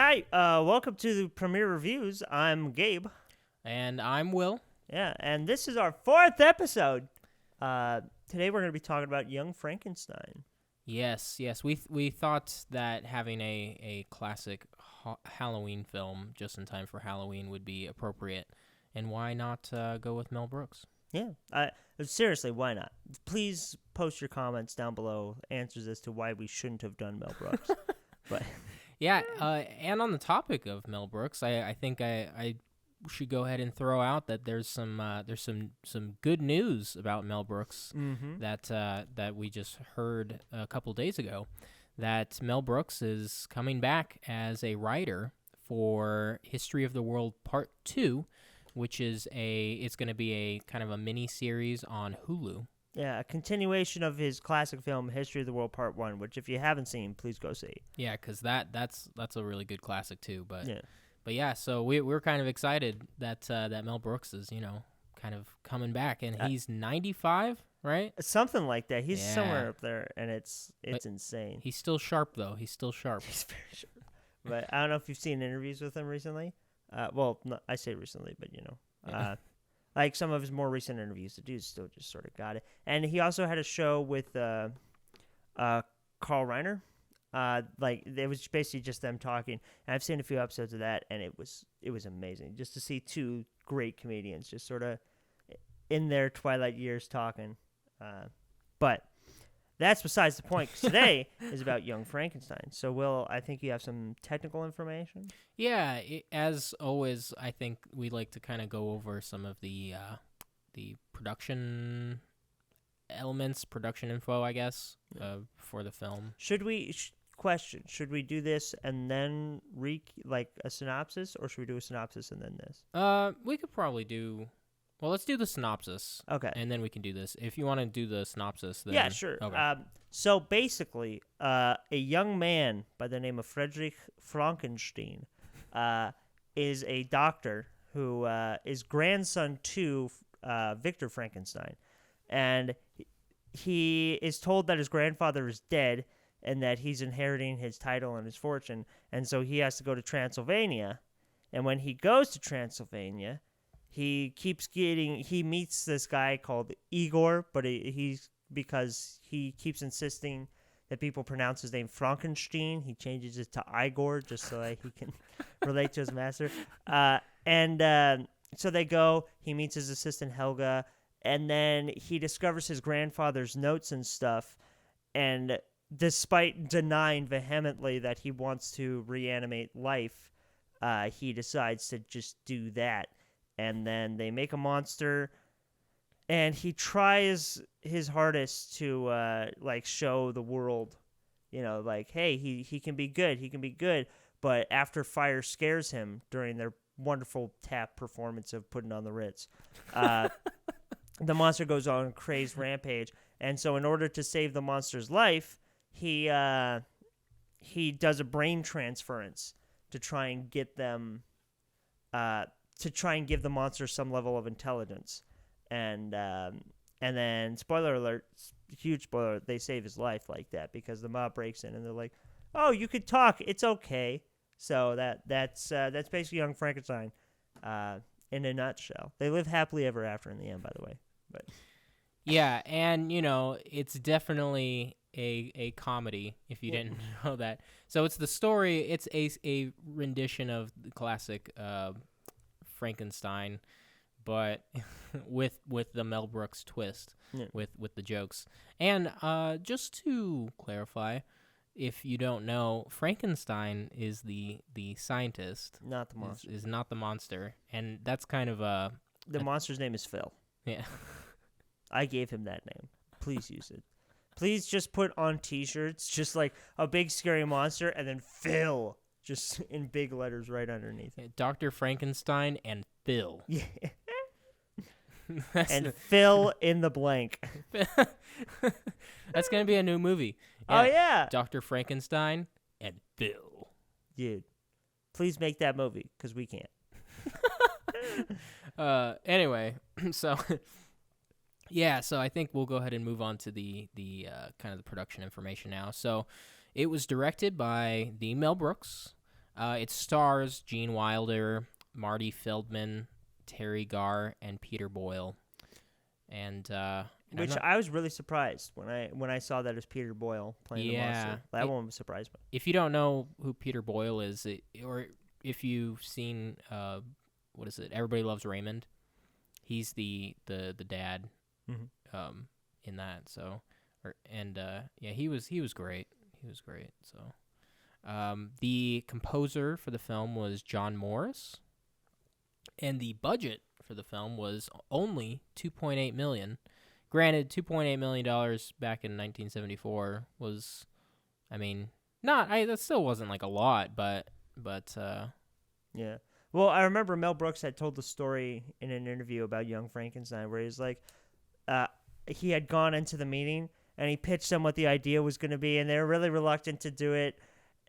Hi, welcome to the Premiere Reviews. I'm Gabe. And I'm Will. Yeah, and this is our fourth episode. Today we're going to be talking about Young Frankenstein. Yes. We thought that having a classic Halloween film just in time for Halloween would be appropriate. And why not go with Mel Brooks? Yeah, seriously, why not? Please post your comments down below, answers as to why we shouldn't have done Mel Brooks. But Yeah, and on the topic of Mel Brooks, I think I should go ahead and throw out that there's some good news about Mel Brooks that we just heard a couple days ago. That Mel Brooks is coming back as a writer for History of the World Part 2, which is it's going to be a kind of a mini series on Hulu. yeah, a continuation of his classic film History of the World Part 1, which if you haven't seen, please go see. Yeah, because that's a really good classic too. But Yeah. But yeah, so we're kind of excited that that Mel Brooks is, kind of coming back, and he's 95, right? Something like that. He's Yeah. somewhere up there, and it's But insane. He's still sharp though. He's still sharp. He's very sure. But I don't know if you've seen interviews with him recently. Well, no, I say recently, but Yeah. like some of his more recent interviews, the dude still just sort of got it. And he also had a show with Carl Reiner. Like it was basically just them talking. And I've seen a few episodes of that, and it was amazing just to see two great comedians just sort of in their twilight years talking. But that's besides the point. 'Cause today is about Young Frankenstein. So, Will, I think you have some technical information. Yeah, as always, I think we like to kind of go over some of the production elements, production info, I guess, for the film. Should we question? Should we do this and then like a synopsis, or should we do a synopsis and then this? We could probably do. Well, let's do the synopsis. Okay. And then we can do this. If you want to do the synopsis, then Yeah, sure. Okay. So basically, a young man by the name of Friedrich Frankenstein is a doctor who is grandson to Victor Frankenstein. And he is told that his grandfather is dead and that he's inheriting his title and his fortune. And so he has to go to Transylvania. And when he goes to Transylvania, he meets this guy called Igor, but because he keeps insisting that people pronounce his name Frankenstein, he changes it to Igor just so that he can relate to his master. So they go, he meets his assistant Helga, and then he discovers his grandfather's notes and stuff, and despite denying vehemently that he wants to reanimate life, he decides to just do that. And then they make a monster, and he tries his hardest to show the world, like, hey, he can be good, he can be good. But after fire scares him during their wonderful tap performance of Putting on the Ritz, the monster goes on a crazed rampage. And so in order to save the monster's life, he does a brain transference to try and get them to try and give the monster some level of intelligence. And then, spoiler alert, huge spoiler, they save his life like that because the mob breaks in and they're like, oh, you could talk, it's okay. So that's basically Young Frankenstein in a nutshell. They live happily ever after in the end, by the way. But Yeah, and it's definitely a comedy if you didn't know that. So it's the story. It's a rendition of the classic Frankenstein, but with the Mel Brooks twist, with the jokes. And just to clarify, if you don't know, Frankenstein is the scientist, not the monster. Is not the monster, and that's kind of the monster's name is Phil. Yeah. I gave him that name. Please use it. Please just put on T-shirts just like a big scary monster and then Phil just in big letters right underneath. Dr. Frankenstein and Phil. Yeah. And fill in the blank. That's going to be a new movie. Oh, yeah. Dr. Frankenstein and Phil. Dude, please make that movie because we can't. Anyway, so... Yeah, so I think we'll go ahead and move on to the kind of the production information now. So it was directed by the Mel Brooks, It stars Gene Wilder, Marty Feldman, Terry Garr, and Peter Boyle. And which I was really surprised when I saw that it was Peter Boyle playing the monster. That one surprised me. If you don't know who Peter Boyle is, or if you've seen what is it? Everybody Loves Raymond. He's the dad in that. So, he was great. He was great. So, the composer for the film was John Morris, and the budget for the film was only $2.8 million. Granted, $2.8 million back in 1974 was, I mean, that still wasn't like a lot, but yeah. Well, I remember Mel Brooks had told the story in an interview about Young Frankenstein, where he's like, he had gone into the meeting and he pitched them what the idea was going to be, and they were really reluctant to do it,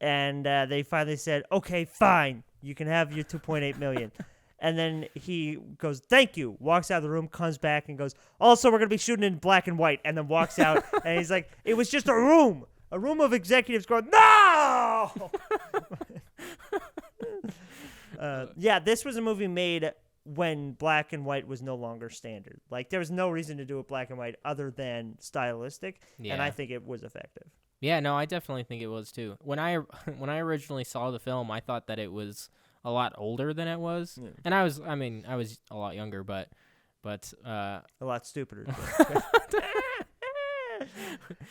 and they finally said, "Okay, fine, you can have your $2.8 million." And then he goes, "Thank you," walks out of the room, comes back, and goes, "Also, we're going to be shooting in black and white," and then walks out, and he's like, "It was just a room of executives going, no!" Yeah, this was a movie made when black and white was no longer standard. Like, there was no reason to do it black and white other than stylistic, and I think it was effective. Yeah, no, I definitely think it was too. When I originally saw the film, I thought that it was a lot older than it was, and I was a lot younger, but a lot stupider.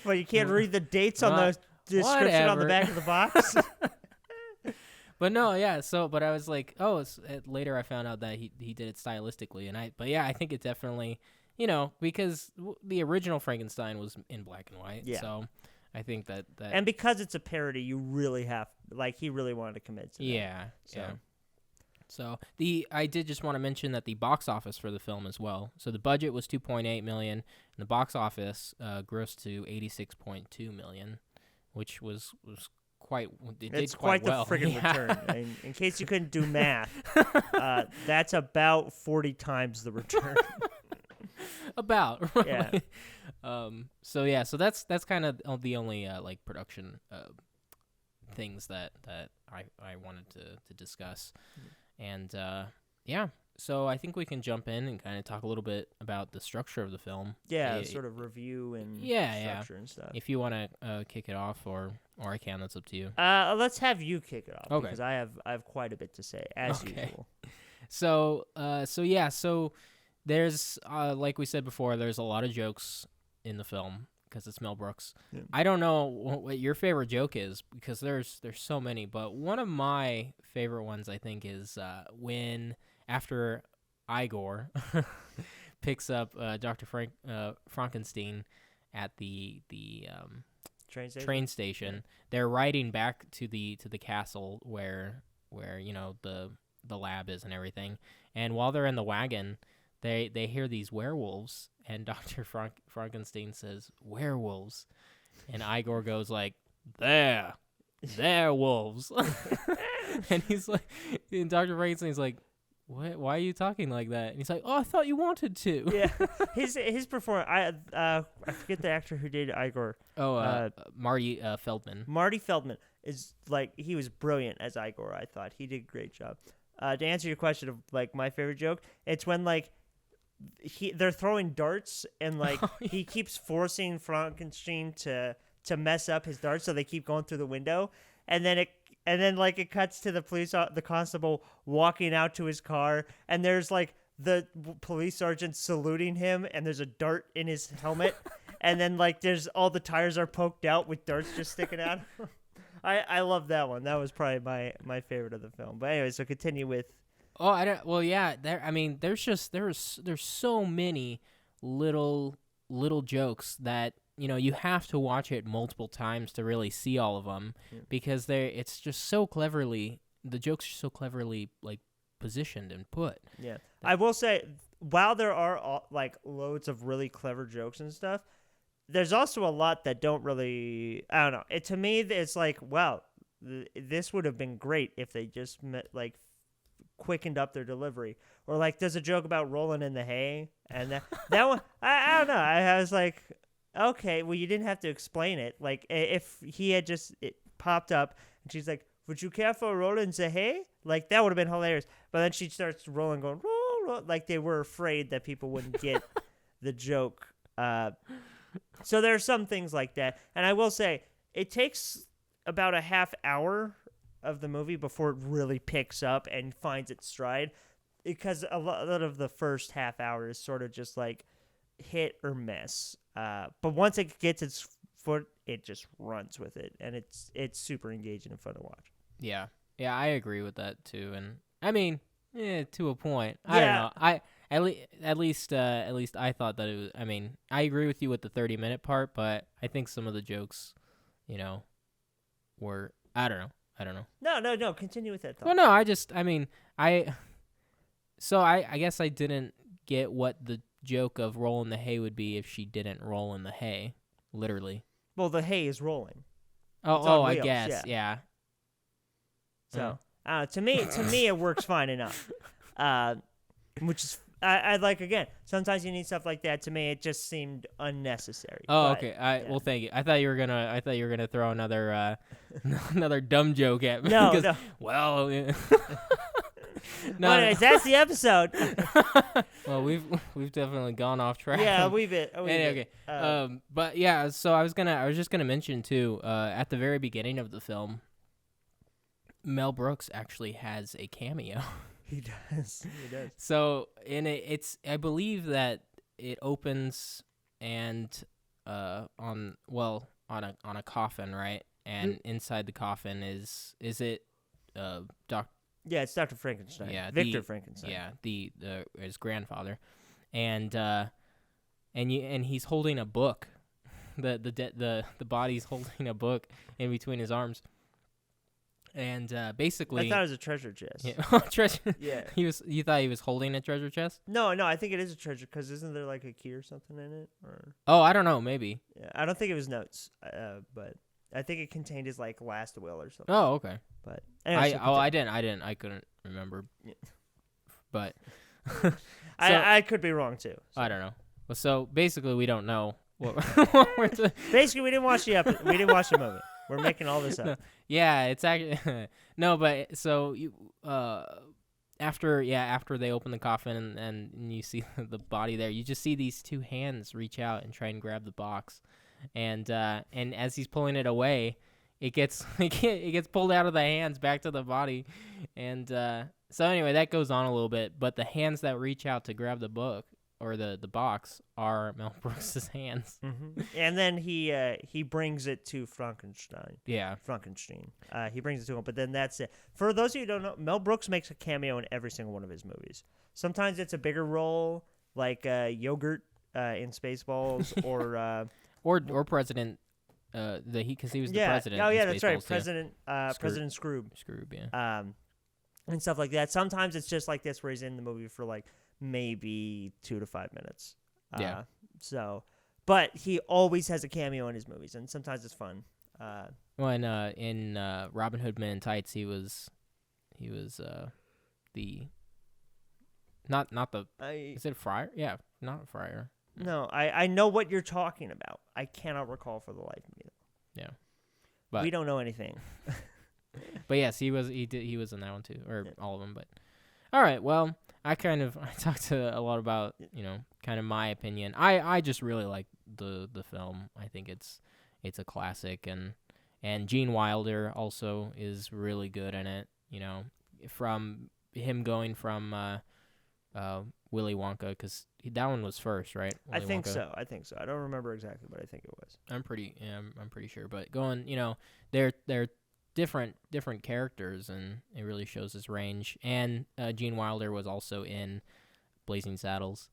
Well, you can't read the dates on the description on the back of the box. But no, yeah. So, but I was like, later I found out that he did it stylistically, and I think it definitely, because the original Frankenstein was in black and white. Yeah. So I think that and because it's a parody, you really have he really wanted to commit to that. Yeah. So. So I did just want to mention that the box office for the film as well. So the budget was $2.8 million, and the box office grossed to $86.2 million, which was quite. It's quite the friggin' return. In case you couldn't do math, that's about 40 times the return. About. Yeah. So that's kind of the only production things that I wanted to discuss. And so I think we can jump in and kind of talk a little bit about the structure of the film. Yeah, sort of review and structure and stuff. If you want to kick it off, or I can, that's up to you. Let's have you kick it off because I have quite a bit to say as usual. So there's like we said before, there's a lot of jokes in the film because it's Mel Brooks. Yeah. I don't know what your favorite joke is because there's so many, but one of my favorite ones I think is when after Igor picks up Dr. Frankenstein at the train station. They're riding back to the castle where the lab is and everything. And while they're in the wagon, they hear these werewolves, and Dr. Frankenstein says, "Werewolves." And Igor goes like, "They're wolves." And he's like, and Dr. Frankenstein's like, "What? Why are you talking like that?" And he's like, "Oh, I thought you wanted to." Yeah, his performance. I forget the actor who did Igor. Marty Feldman. Marty Feldman is he was brilliant as Igor. I thought he did a great job. To answer your question of my favorite joke, it's when they're throwing darts and he keeps forcing Frankenstein to mess up his darts, so they keep going through the window, and then it cuts to the constable walking out to his car, and there's the police sergeant saluting him, and there's a dart in his helmet, and then there's all the tires are poked out with darts just sticking out. I love that one. That was probably my favorite of the film. But anyway, so continue with. Oh, I don't. Well, yeah. There's so many little jokes that you have to watch it multiple times to really see all of them because it's just so cleverly. The jokes are so cleverly positioned and put. Yeah, I will say while there are loads of really clever jokes and stuff, there's also a lot that don't really. I don't know. To me, it's wow, this would have been great if they just quickened up their delivery. Or there's a joke about rolling in the hay, and that one I don't know. I was like, okay, well you didn't have to explain it. If he had just it popped up and she's like, would you care for a roll in the hay? Like, that would have been hilarious. But then she starts rolling, going, roll, roll. Like, they were afraid that people wouldn't get the joke. So there are some things like that. And I will say, it takes about a half hour of the movie before it really picks up and finds its stride. Because a lot of the first half hour is sort of just like hit or miss. But once it gets its foot, it just runs with it, and it's super engaging and fun to watch. Yeah, I agree with that too. And I mean, to a point. I don't know. At least I thought that it was. I mean, I agree with you with the 30-minute part, but I think some of the jokes, were I don't know. No. Continue with that thought. Well, no, I guess I didn't get what the joke of roll in the hay would be if she didn't roll in the hay, literally. Well, the hay is rolling. I guess, yeah. So, to me, it works fine enough. Which is, I like, again, sometimes you need stuff like that. To me, it just seemed unnecessary. Oh, okay. Well, thank you. I thought you were gonna throw another another dumb joke at me. No. Well. No. Anyways, that's the episode. Well, we've definitely gone off track. Yeah, we've okay. But yeah, so I was just gonna mention too. At the very beginning of the film, Mel Brooks actually has a cameo. He does. So it's I believe that it opens and on a coffin, right? And inside the coffin is it Dr. Yeah, it's Dr. Frankenstein. Yeah, Victor Frankenstein. Yeah, his grandfather, and he's holding a book. The body's holding a book in between his arms, and basically, I thought it was a treasure chest. Yeah, treasure. Yeah. You thought he was holding a treasure chest? No, I think it is a treasure because isn't there like a key or something in it? Or I don't know, maybe. Yeah, I don't think it was notes, but I think it contained his like last will or something. Oh, okay. But anyway, I couldn't remember. Yeah. But I could be wrong too. So. I don't know. Well, so basically, we don't know what Basically, we didn't watch the movie. We're making all this up. No, yeah, it's actually no, but so you after they open the coffin and you see the body there, you just see these two hands reach out and try and grab the box, and as he's pulling it away, it gets pulled out of the hands back to the body, and so anyway, that goes on a little bit, but the hands that reach out to grab the book or the box are Mel Brooks' hands. Mm-hmm. And then he brings it to Frankenstein. Yeah. Frankenstein. He brings it to him, but then that's it. For those of you who don't know, Mel Brooks makes a cameo in every single one of his movies. Sometimes it's a bigger role, like Yogurt in Spaceballs, or President. Because he was the president. Oh yeah, in that's right. Spaceballs, President Scroob. Scroob, yeah. And stuff like that. Sometimes it's just like this, where he's in the movie for like maybe 2 to 5 minutes. Yeah. So, but he always has a cameo in his movies, and sometimes it's fun. When in Robin Hood Men in Tights, he was the not the is it Friar? Yeah, not Friar. No, I know what you're talking about. I cannot recall for the life of me. Yeah, but we don't know anything. But yes, he was in that one too, or all of them. But all right, well, I talked to a lot about kind of my opinion. I just really like the film. I think it's a classic, and Gene Wilder also is really good in it. From him going from Willy Wonka, because that one was first, right? I think so. I don't remember exactly, but I think it was. I'm pretty sure. But going, they're different characters, and it really shows his range. And Gene Wilder was also in Blazing Saddles,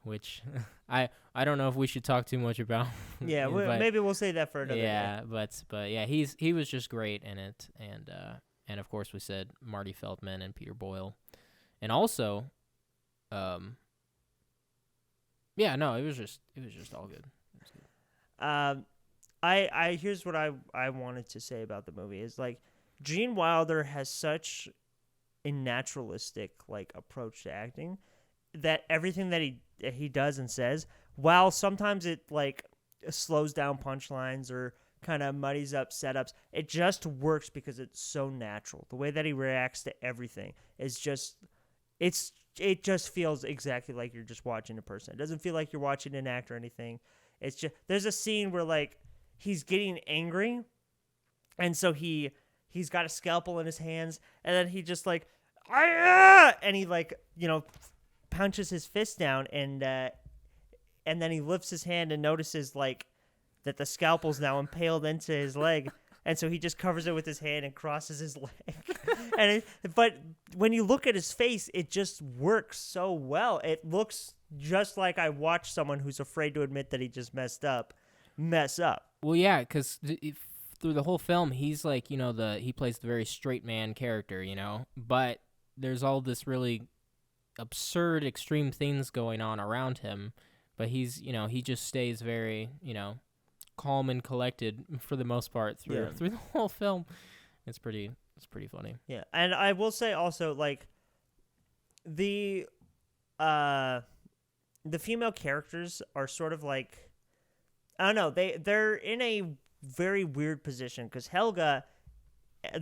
which I don't know if we should talk too much about. Yeah, maybe we'll say that for another day. But yeah, he was just great in it, and of course we said Marty Feldman and Peter Boyle, and also, it was just all good. Here's what I wanted to say about the movie is like Gene Wilder has such a naturalistic like approach to acting that everything that he does and says, while sometimes it like slows down punchlines or kind of muddies up setups. It just works because it's so natural. The way that he reacts to everything is just it just feels exactly like you're just watching a person. It doesn't feel like you're watching an act or anything. It's just there's a scene where like he's getting angry, and so he's got a scalpel in his hands, and then he just like and he like punches his fist down, and then he lifts his hand and notices like that the scalpel's now impaled into his leg. And so he just covers it with his hand and crosses his leg. But when you look at his face, it just works so well. It looks just like I watched someone who's afraid to admit that he just mess up. Well, yeah, because through the whole film, he's like, he plays the very straight man character, but there's all this really absurd, extreme things going on around him. But he's, he just stays very, calm and collected for the most part through the whole film. It's pretty funny. Yeah, and I will say also like the female characters are sort of like I don't know, they're in a very weird position because Helga,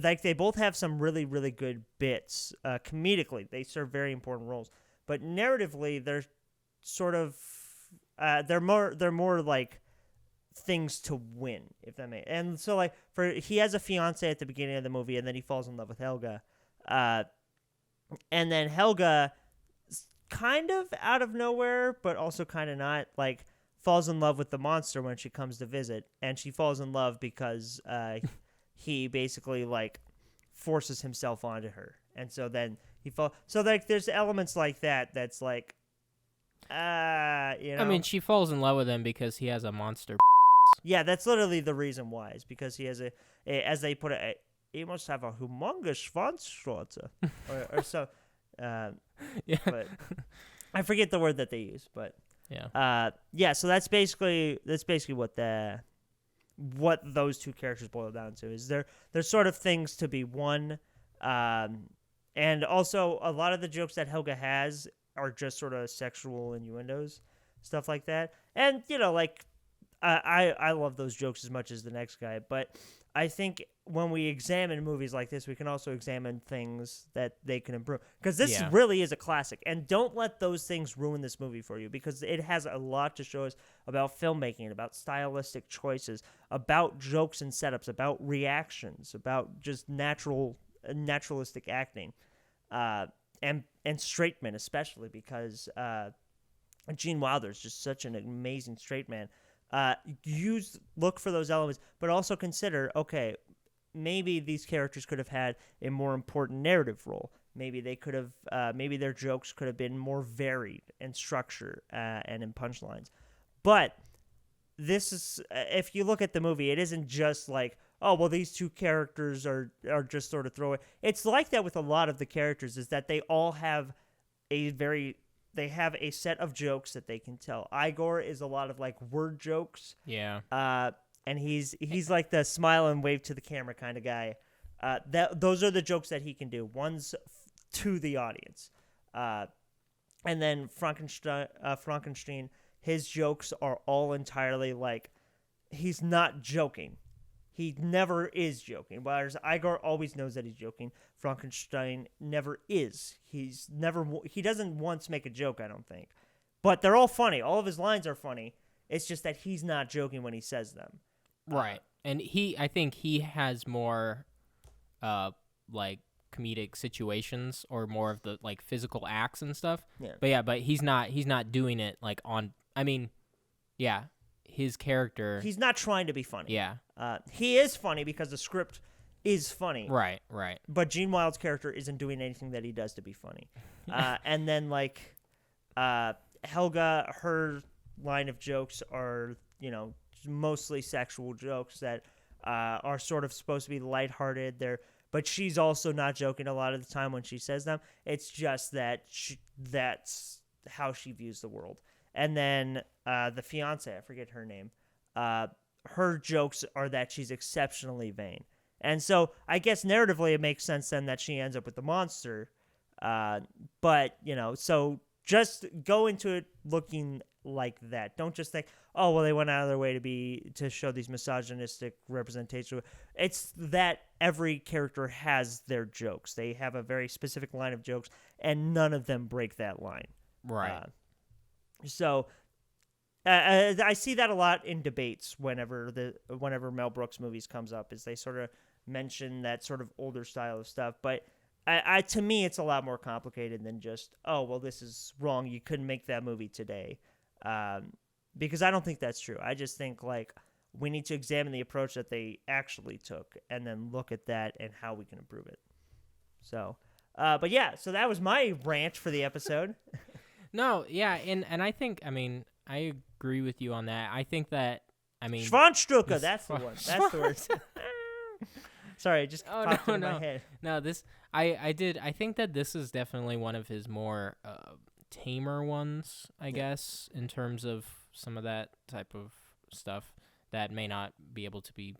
like they both have some really really good bits comedically. They serve very important roles, but narratively they're sort of they're more like things to win, if that makes. And so like he has a fiance at the beginning of the movie, and then he falls in love with Helga, and then Helga kind of out of nowhere but also kind of not, like falls in love with the monster when she comes to visit, and she falls in love because he basically like forces himself onto her, and so then so like there's elements like that's like I mean, she falls in love with him because he has a monster. Yeah, that's literally the reason why. Is because he has as they put it, he must have a humongous Schwanzschnauzer or so. Yeah. But I forget the word that they use. But yeah. So that's basically what those two characters boil down to. Is they're sort of things to be won, and also a lot of the jokes that Helga has are just sort of sexual innuendos, stuff like that. And like. I love those jokes as much as the next guy, but I think when we examine movies like this, we can also examine things that they can improve. Because this really is a classic, and don't let those things ruin this movie for you, because it has a lot to show us about filmmaking, about stylistic choices, about jokes and setups, about reactions, about just naturalistic acting, and straight men especially, because Gene Wilder is just such an amazing straight man. Look for those elements, but also consider, okay, maybe these characters could have had a more important narrative role. Maybe they could have, maybe their jokes could have been more varied in structure and in punchlines. But this is, if you look at the movie, it isn't just like, oh, well, these two characters are just sort of throwaway. It's like that with a lot of the characters, is that they all have they have a set of jokes that they can tell. Igor is a lot of like word jokes. Yeah. And he's like the smile and wave to the camera kind of guy. Those are the jokes that he can do. One's to the audience. And then Frankenstein, his jokes are all entirely like, he's not joking. He never is joking. Whereas Igor always knows that he's joking. Frankenstein never is. He doesn't once make a joke, I don't think. But they're all funny. All of his lines are funny. It's just that he's not joking when he says them. Right. And I think he has more like comedic situations, or more of the like physical acts and stuff. Yeah. But he's not doing it like on, I mean, yeah. His character, he's not trying to be funny. Yeah. He is funny because the script is funny. Right. But Gene Wilder's character isn't doing anything that he does to be funny. And then like Helga, her line of jokes are, mostly sexual jokes that are sort of supposed to be lighthearted. But she's also not joking a lot of the time when she says them. It's just that that's how she views the world. And then the fiance, I forget her name, her jokes are that she's exceptionally vain. And so I guess narratively it makes sense then that she ends up with the monster. But, so just go into it looking like that. Don't just think, oh, well, they went out of their way to show these misogynistic representation. It's that every character has their jokes. They have a very specific line of jokes, and none of them break that line. Right. So I see that a lot in debates whenever Mel Brooks movies comes up, is they sort of mention that sort of older style of stuff. But to me, it's a lot more complicated than just, oh, well, this is wrong. You couldn't make that movie today. Because I don't think that's true. I just think, like, we need to examine the approach that they actually took and then look at that and how we can improve it. So, but yeah, so that was my rant for the episode. No, yeah, and I think, I mean, I agree with you on that. I think that, I mean... Schwanstrucke, that's the one. That's the word. Sorry, it just popped into my head. No, I think that this is definitely one of his more tamer ones, I guess, in terms of some of that type of stuff that may not be able to be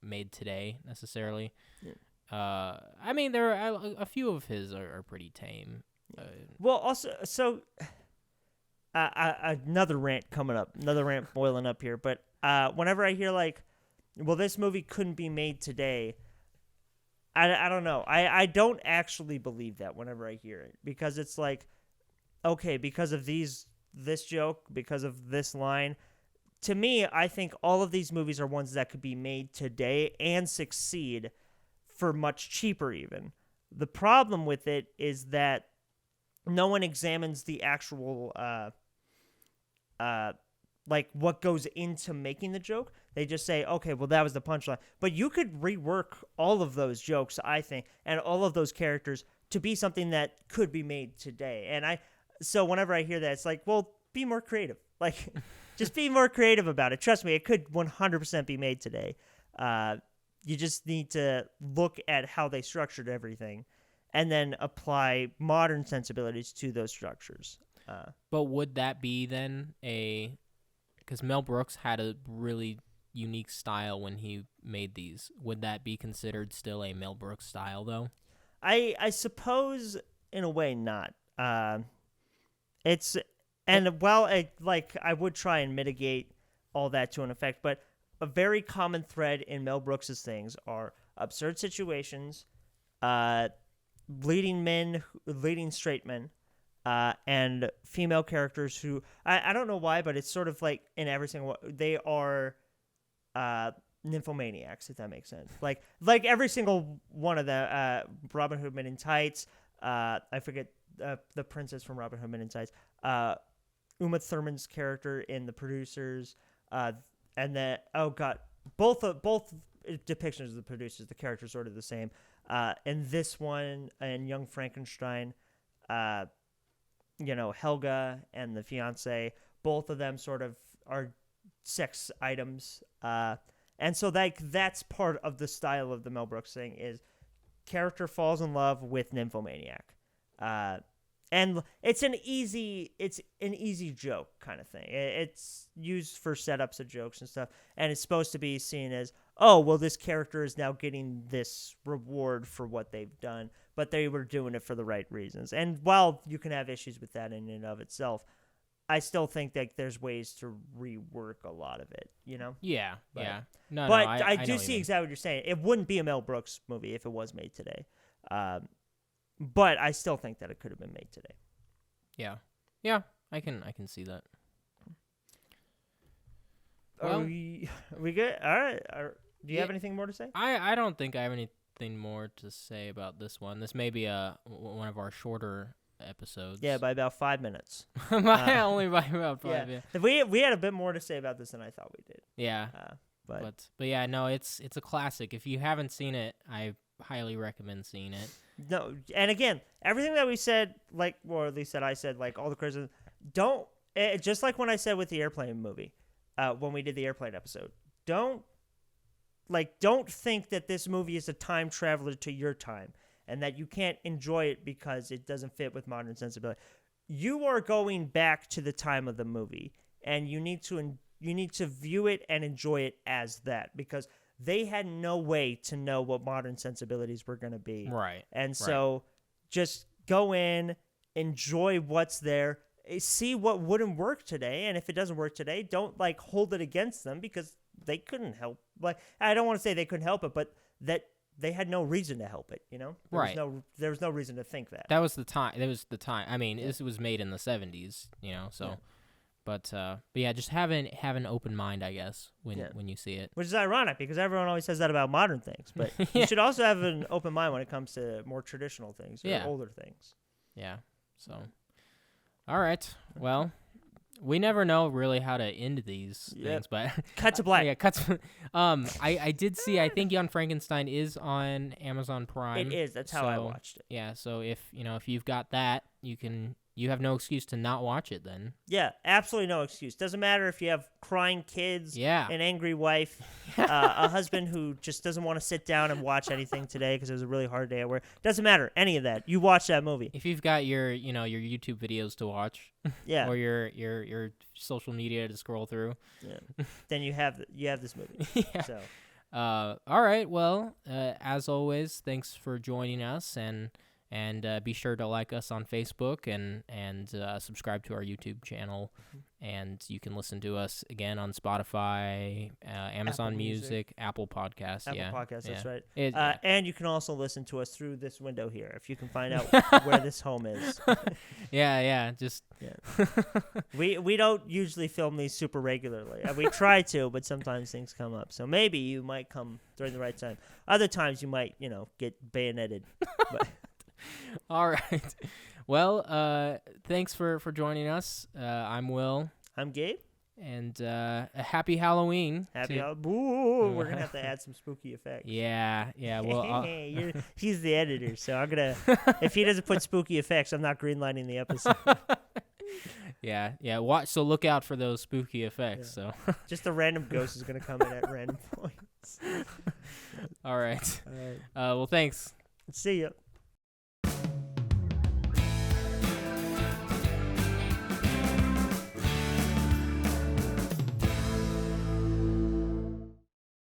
made today necessarily. Yeah. I mean, there are a few of his are pretty tame. Well, also, so another rant coming up, another rant boiling up here. But whenever I hear, like, well, this movie couldn't be made today, I don't know. I don't actually believe that whenever I hear it, because it's like, okay, because of this joke, because of this line. To me, I think all of these movies are ones that could be made today and succeed for much cheaper even. The problem with it is that no one examines the actual, like, what goes into making the joke. They just say, okay, well, that was the punchline. But you could rework all of those jokes, I think, and all of those characters to be something that could be made today. And so whenever I hear that, it's like, well, be more creative. Like, just be more creative about it. Trust me, it could 100% be made today. You just need to look at how they structured everything and then apply modern sensibilities to those structures. But would that be then because Mel Brooks had a really unique style when he made these. Would that be considered still a Mel Brooks style, though? I suppose in a way not. It's, and while I would try and mitigate all that to an effect, but a very common thread in Mel Brooks's things are absurd situations, leading straight men, and female characters who, I don't know why, but it's sort of like in every single one, they are nymphomaniacs, if that makes sense. Like every single one of them, Robin Hood Men in Tights, I forget the princess from Robin Hood Men in Tights, Uma Thurman's character in The Producers, and then, oh god, both depictions of The Producers, the characters sort of the same. And this one, and Young Frankenstein, Helga and the fiance, both of them sort of are sex items. And so that's part of the style of the Mel Brooks thing, is character falls in love with nymphomaniac. And it's an easy joke kind of thing. It's used for setups of jokes and stuff, and it's supposed to be seen as, oh, well, this character is now getting this reward for what they've done, but they were doing it for the right reasons. And while you can have issues with that in and of itself, I still think that there's ways to rework a lot of it, Yeah, but, yeah. But I do see exactly what you're saying. It wouldn't be a Mel Brooks movie if it was made today. But I still think that it could have been made today. Yeah, I can see that. Well, we good? All right. Do you have anything more to say? I don't think I have anything more to say about this one. This may be one of our shorter episodes. Yeah, by about 5 minutes. Only by about 5. Yeah. We had a bit more to say about this than I thought we did. Yeah. But yeah, no, it's a classic. If you haven't seen it, I highly recommend seeing it. No, and again, everything that we said, or at least that I said, all the criticism, just like when I said with the airplane movie, when we did the airplane episode, don't think that this movie is a time traveler to your time and that you can't enjoy it because it doesn't fit with modern sensibility. You are going back to the time of the movie, and you need to view it and enjoy it as that, because they had no way to know what modern sensibilities were going to be. Right. And so just go in, enjoy what's there, see what wouldn't work today, and if it doesn't work today, don't like hold it against them because they couldn't help. Like, I don't want to say they couldn't help it, but that they had no reason to help it. Right. There was no reason to think that. That was the time. I mean, this was made in the 70s. So. Yeah. But yeah, just have an open mind, I guess, when you see it. Which is ironic because everyone always says that about modern things, but you should also have an open mind when it comes to more traditional things or older things. Yeah. So, all right. Well, we never know really how to end these things, but cut to black. Yeah, cut to. I did see. I think Young Frankenstein is on Amazon Prime. It is. That's how I watched it. Yeah. So if you've got that, you have no excuse to not watch it then. Yeah, absolutely no excuse. Doesn't matter if you have crying kids, an angry wife, a husband who just doesn't want to sit down and watch anything today because it was a really hard day at work. Doesn't matter, any of that. You watch that movie. If you've got your YouTube videos to watch, or your social media to scroll through, then you have this movie. So, all right. Well, as always, thanks for joining us and be sure to like us on Facebook and subscribe to our YouTube channel. And you can listen to us again on Spotify, Amazon Music, Apple Podcasts. Apple Podcasts, that's right. And you can also listen to us through this window here if you can find out where this home is. We don't usually film these super regularly. We try to, but sometimes things come up. So maybe you might come during the right time. Other times you might, get bayoneted. But all right. Well, thanks for joining us. I'm Will. I'm Gabe. And a happy Halloween. Boo! We're gonna have to add some spooky effects. Yeah. Well, he's the editor, so I'm gonna. If he doesn't put spooky effects, I'm not greenlighting the episode. Yeah. Watch. So look out for those spooky effects. Yeah. So just a random ghost is gonna come in at random points. All right. Well, thanks. See ya.